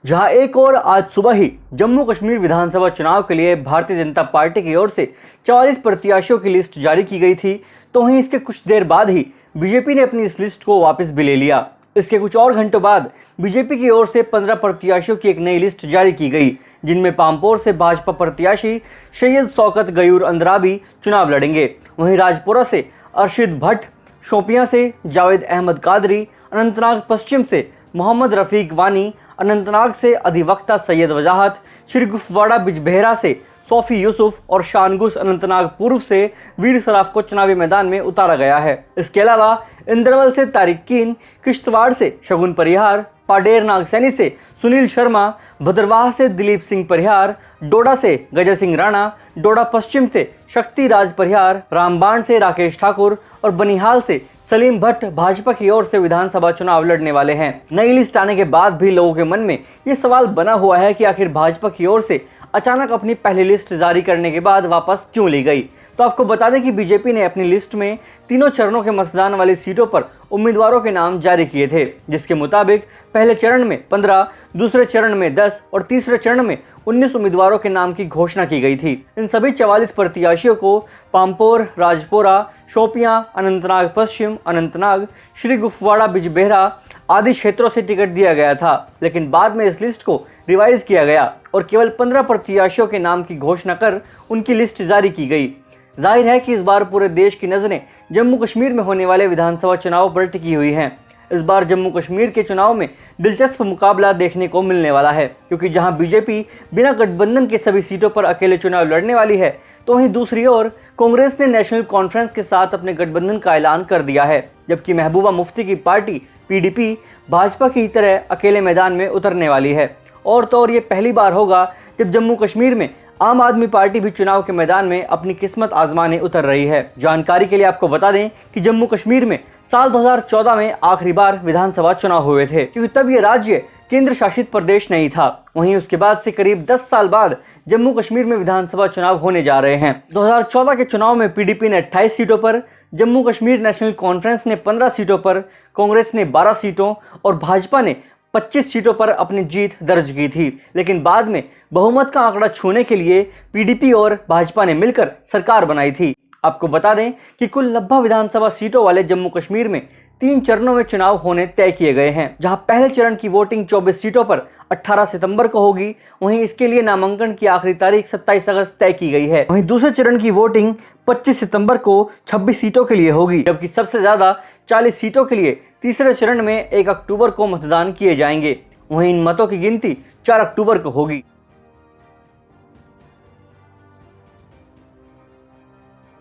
जहां एक और आज सुबह ही जम्मू कश्मीर विधानसभा चुनाव के लिए भारतीय जनता पार्टी की ओर से 44 प्रत्याशियों की लिस्ट जारी की गई थी, तो वहीं इसके कुछ देर बाद ही बीजेपी ने अपनी इस लिस्ट को वापस भी ले लिया। इसके कुछ और घंटों बाद बीजेपी की ओर से 15 प्रत्याशियों की एक नई लिस्ट जारी की गई, जिनमें पामपोर से भाजपा प्रत्याशी सैयद शौकत गयूर अंद्राबी चुनाव लड़ेंगे। वहीं राजपुरा से अरशद भट्ट, शोपियां से जावेद अहमद कादरी, अनंतनाग पश्चिम से मोहम्मद रफीक वानी, अनंतनाग से अधिवक्ता सैयद वजाहत, श्रीगुफवाड़ा बिजबेहरा से सोफी यूसुफ और शानगुस अनंतनाग पूर्व से वीर सराफ को चुनावी मैदान में उतारा गया है। इसके अलावा इंद्रवल से तारिक कीन, किश्तवाड़ से शगुन परिहार, पाडेर नागसैनी से सुनील शर्मा, भद्रवाह से दिलीप सिंह परिहार, डोडा से गजय सिंह राणा, डोडा पश्चिम से शक्ति राज परिहार, रामबाण से राकेश ठाकुर और बनिहाल से सलीम भट्ट भाजपा की ओर से विधानसभा चुनाव लड़ने वाले हैं। नई लिस्ट आने के बाद भी लोगों के मन में ये सवाल बना हुआ है कि आखिर भाजपा की ओर से अचानक अपनी पहली लिस्ट जारी करने के बाद वापस क्यों ली गई। तो आपको बता दें कि बीजेपी ने अपनी लिस्ट में तीनों चरणों के मतदान वाली सीटों पर उम्मीदवारों के नाम जारी किए थे, जिसके मुताबिक पहले चरण में 15, दूसरे चरण में 10 और तीसरे चरण में 19 उम्मीदवारों के नाम की घोषणा की गई थी। इन सभी 44 प्रत्याशियों को पामपोर, राजपुरा, शोपियां, अनंतनाग पश्चिम, अनंतनाग, श्रीगुफवाड़ा बिजबेहरा आदि क्षेत्रों से टिकट दिया गया था, लेकिन बाद में इस लिस्ट को रिवाइज किया गया और केवल 15 प्रत्याशियों के नाम की घोषणा कर उनकी लिस्ट जारी की गई। जाहिर है कि इस बार पूरे देश की नज़रें जम्मू कश्मीर में होने वाले विधानसभा चुनाव पर टिकी हुई हैं। इस बार जम्मू कश्मीर के चुनाव में दिलचस्प मुकाबला देखने को मिलने वाला है, क्योंकि जहां बीजेपी बिना गठबंधन के सभी सीटों पर अकेले चुनाव लड़ने वाली है, तो वहीं दूसरी ओर कांग्रेस ने नेशनल कॉन्फ्रेंस के साथ अपने गठबंधन का ऐलान कर दिया है, जबकि महबूबा मुफ्ती की पार्टी पीडीपी भाजपा की तरह अकेले मैदान में उतरने वाली है। और तो और ये पहली बार होगा जब जम्मू कश्मीर में आम आदमी पार्टी भी चुनाव के मैदान में अपनी किस्मत आजमाने उतर रही है। जानकारी के लिए आपको बता दें कि जम्मू कश्मीर में साल 2014 में आखिरी बार विधानसभा चुनाव हुए थे, क्योंकि तब ये राज्य केंद्र शासित प्रदेश नहीं था। वहीं उसके बाद से करीब 10 साल बाद जम्मू कश्मीर में विधानसभा चुनाव होने जा रहे हैं। 2014 के चुनाव में पीडीपी ने 28 सीटों पर, जम्मू कश्मीर नेशनल कॉन्फ्रेंस ने 15 सीटों पर, कांग्रेस ने 12 सीटों और भाजपा ने 25 सीटों पर अपनी जीत दर्ज की थी। लेकिन बाद में बहुमत का आंकड़ा छूने के लिए पीडीपी और भाजपा ने मिलकर सरकार बनाई थी। आपको बता दें कि कुल 90 विधानसभा सीटों वाले जम्मू कश्मीर में 3 चरणों में चुनाव होने तय किए गए हैं, जहां पहले चरण की वोटिंग 24 सीटों पर 18 सितंबर को होगी। वहीं इसके लिए नामांकन की आखिरी तारीख 27 अगस्त तय की गई है। वहीं दूसरे चरण की वोटिंग 25 सितंबर को 26 सीटों के लिए होगी, जबकि सबसे ज्यादा 40 सीटों के लिए तीसरे चरण में 1 अक्टूबर को मतदान किए जाएंगे। वहीं इन मतों की गिनती 4 अक्टूबर को होगी।